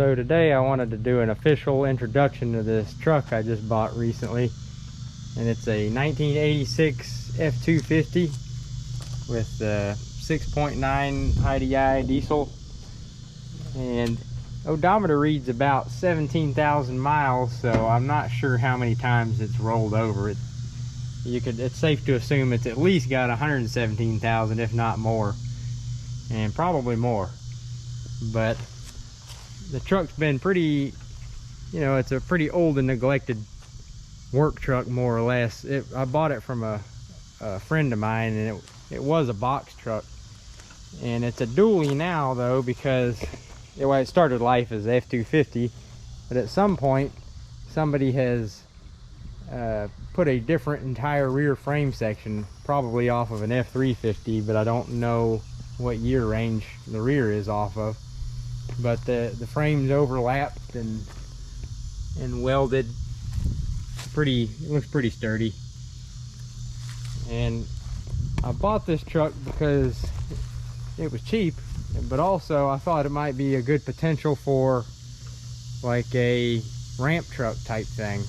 So today I wanted to do an official introduction to this truck I just bought recently. And it's a 1986 F250 with 6.9 IDI diesel. And odometer reads about 17,000 miles, so I'm not sure how many times it's rolled over. It's safe to assume it's at least got 117,000, if not more, and probably more. But the truck's been pretty, it's a pretty old and neglected work truck, more or less. I bought it from a friend of mine, and it was a box truck. And it's a dually now, though, because it started life as F250, but at some point somebody has put a different entire rear frame section, probably off of an F350, but I don't know what year range the rear is off of. But the frames overlapped and welded. It looks pretty sturdy. And I bought this truck because it was cheap, but also I thought it might be a good potential for like a ramp truck type thing.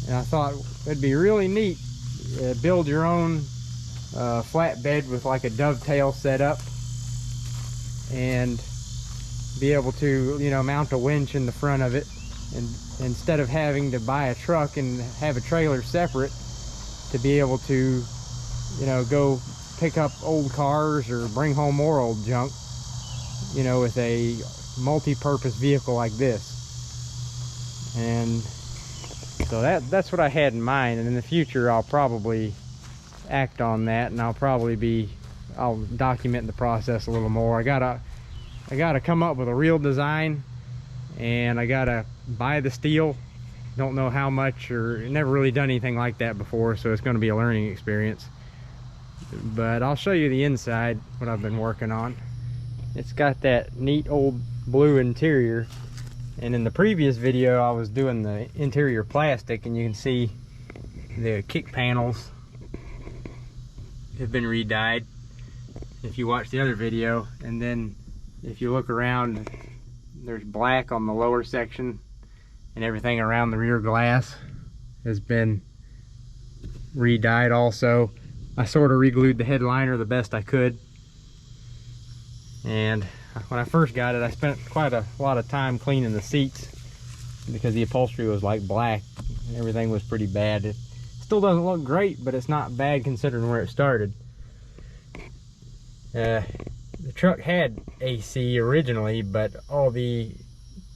And I thought it'd be really neat, build your own flatbed with like a dovetail setup, and be able to mount a winch in the front of it, and instead of having to buy a truck and have a trailer separate, to be able to go pick up old cars or bring home more old junk, with a multi-purpose vehicle like this. And so that's what I had in mind, and in the future I'll probably act on that, and I'll document the process a little more. I gotta come up with a real design, and I gotta buy the steel. Don't know how much, or never really done anything like that before, so it's going to be a learning experience. But I'll show you the inside, what I've been working on. It's got that neat old blue interior, and in the previous video I was doing the interior plastic, and you can see the kick panels have been re-dyed if you watch the other video. And then if you look around, there's black on the lower section, and everything around the rear glass has been re-dyed also. I sort of re-glued the headliner the best I could. And when I first got it, I spent quite a lot of time cleaning the seats because the upholstery was like black. Everything was pretty bad. It still doesn't look great, but it's not bad considering where it started. The truck had AC originally, but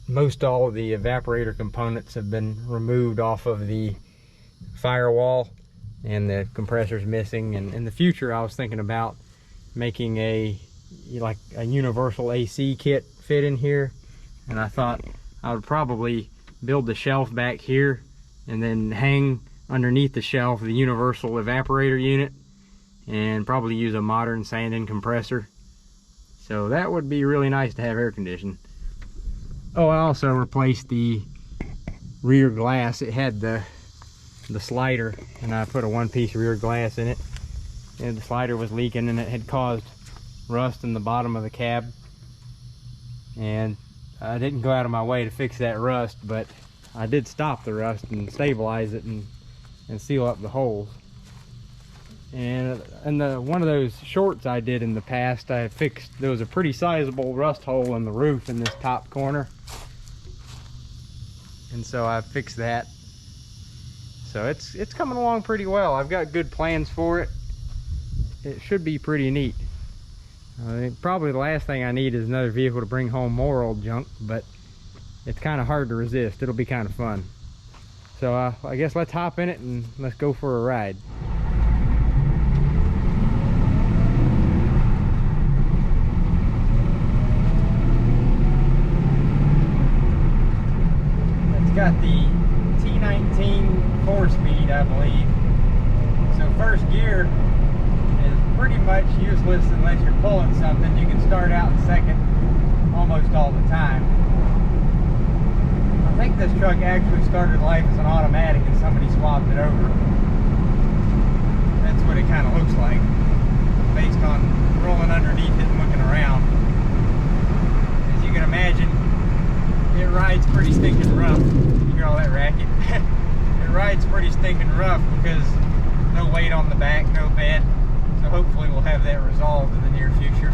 most all of the evaporator components have been removed off of the firewall, and the compressor's missing. And in the future I was thinking about making a universal AC kit fit in here, and I thought I would probably build the shelf back here and then hang underneath the shelf the universal evaporator unit, and probably use a modern sand-in compressor. So that would be really nice to have air conditioning. Oh, I also replaced the rear glass. It had the slider, and I put a one-piece rear glass in it, and the slider was leaking, and it had caused rust in the bottom of the cab. And I didn't go out of my way to fix that rust, but I did stop the rust and stabilize it and seal up the holes. And one of those shorts I did in the past, there was a pretty sizable rust hole in the roof in this top corner, and so I fixed that. So it's coming along pretty well. I've got good plans for it. It should be pretty neat. Probably the last thing I need is another vehicle to bring home more old junk, but it's kind of hard to resist. It'll be kind of fun. So I guess let's hop in it and let's go for a ride. It's got the T19 4-speed, I believe. So first gear is pretty much useless unless you're pulling something. You can start out in second almost all the time. I think this truck actually started life as an automatic and somebody swapped it over. That's what it kind of looks like, based on rolling underneath it and looking around. As you can imagine, it rides pretty stinking rough. You hear all that racket? It rides pretty stinking rough because no weight on the back, no bed. So hopefully we'll have that resolved in the near future.